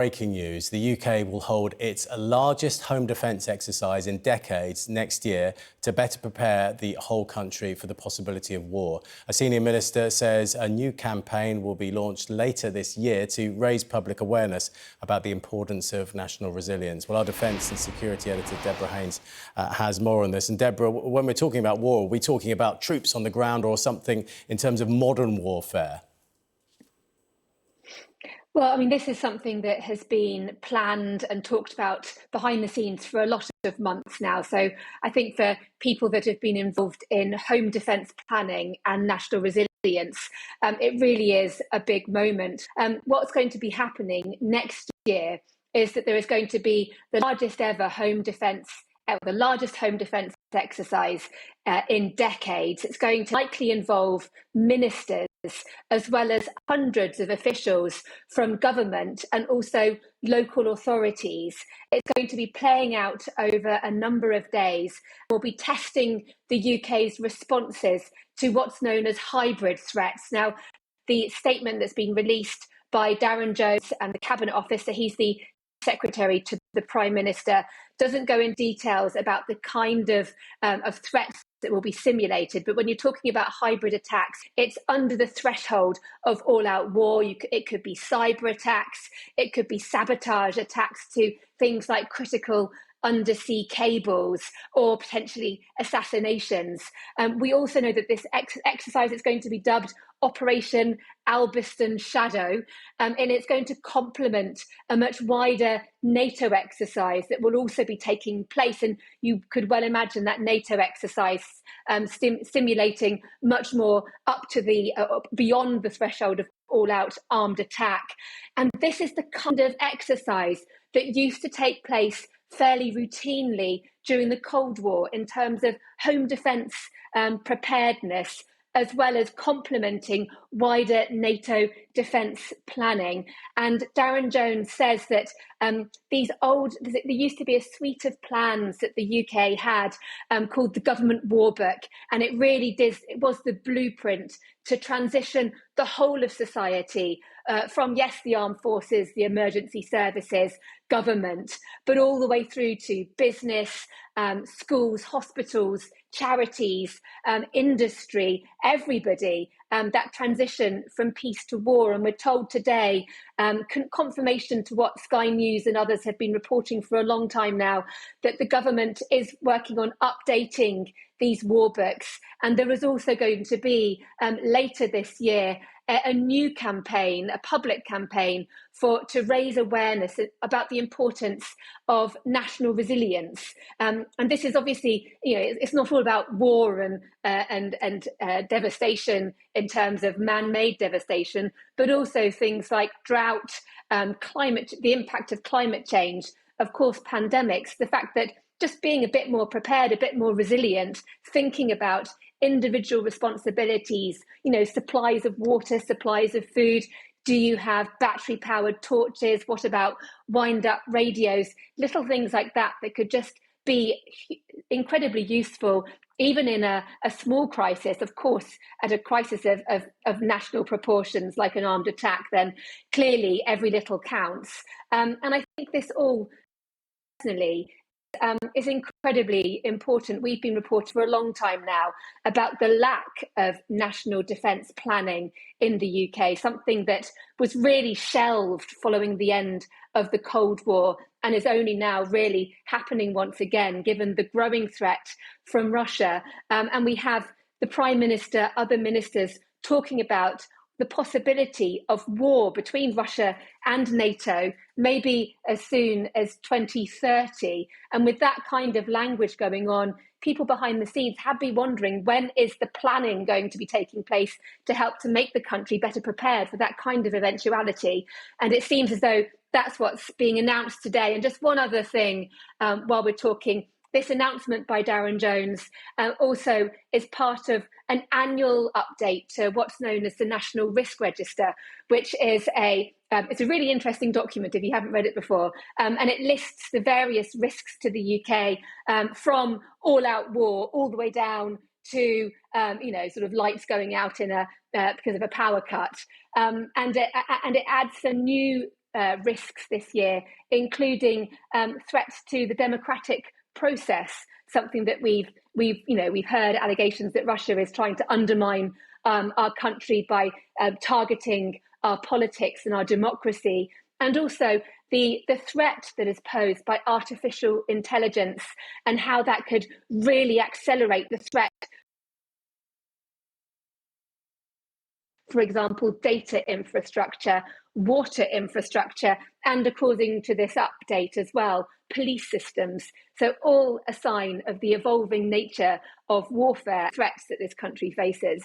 Breaking news, the UK will hold its largest home defence exercise in decades next year to better prepare the whole country for the possibility of war. A senior minister says a new campaign will be launched later this year to raise public awareness about the importance of national resilience. Well, our defence and security editor, Deborah Haynes, has more on this. And Deborah, when we're talking about war, are we talking about troops on the ground or something in terms of modern warfare? Well, I mean, this is something that has been planned and talked about behind the scenes for a lot of months now. So I think for people that have been involved in home defence planning and national resilience, it really is a big moment. What's going to be happening next year is that there is going to be the largest ever home defence exercise in decades. It's going to likely involve ministers as well as hundreds of officials from government and also local authorities. It's going to be playing out over a number of days. We'll be testing the UK's responses to what's known as hybrid threats. Now, the statement that's been released by Darren Jones and the Cabinet Office, so he's the Secretary to the Prime Minister, doesn't go in details about the kind of threats that will be simulated. But when you're talking about hybrid attacks, it's under the threshold of all-out war. It could be cyber attacks, it could be sabotage attacks to things like critical undersea cables or potentially assassinations. We also know that this exercise is going to be dubbed Operation Albiston Shadow, and it's going to complement a much wider NATO exercise that will also be taking place. And you could well imagine that NATO exercise stimulating much more up to the beyond the threshold of all-out armed attack. And this is the kind of exercise that used to take place fairly routinely during the Cold War in terms of home defence preparedness, as well as complementing wider NATO defence planning. And Darren Jones says that there used to be a suite of plans that the UK had called the Government War Book, and it was the blueprint to transition the whole of society from, yes, the armed forces, the emergency services, government, but all the way through to business, schools, hospitals, charities, industry, everybody, that transition from peace to war. And we're told today, confirmation to what Sky News and others have been reporting for a long time now, that the government is working on updating these war books. And there is also going to be, later this year, a new campaign, a public campaign to raise awareness about the importance of national resilience. And this is obviously, it's not all about war and devastation in terms of man-made devastation, but also things like drought, climate, the impact of climate change, of course, pandemics, the fact that just being a bit more prepared, a bit more resilient, thinking about individual responsibilities, supplies of water, supplies of food. Do you have battery-powered torches? What about wind-up radios? Little things like that could just be incredibly useful, even in a small crisis. Of course, at a crisis of national proportions, like an armed attack, then clearly every little counts. And I think this all, personally, is incredibly important. We've been reporting for a long time now about the lack of national defence planning in the UK, something that was really shelved following the end of the Cold War and is only now really happening once again, given the growing threat from Russia. And we have the Prime Minister, other ministers talking about the possibility of war between Russia and NATO, maybe as soon as 2030. And with that kind of language going on, people behind the scenes have been wondering, when is the planning going to be taking place to help to make the country better prepared for that kind of eventuality? And it seems as though that's what's being announced today. And just one other thing while we're talking, this announcement by Darren Jones also is part of an annual update to what's known as the National Risk Register, which is it's a really interesting document if you haven't read it before, and it lists the various risks to the UK from all-out war all the way down to sort of lights going out in because of a power cut, and it adds some new risks this year, including threats to the democratic process. Something that we've heard allegations that Russia is trying to undermine our country by targeting our politics and our democracy, and also the threat that is posed by artificial intelligence and how that could really accelerate the threat. For example, data infrastructure, water infrastructure, and according to this update as well, police systems. So all a sign of the evolving nature of warfare threats that this country faces.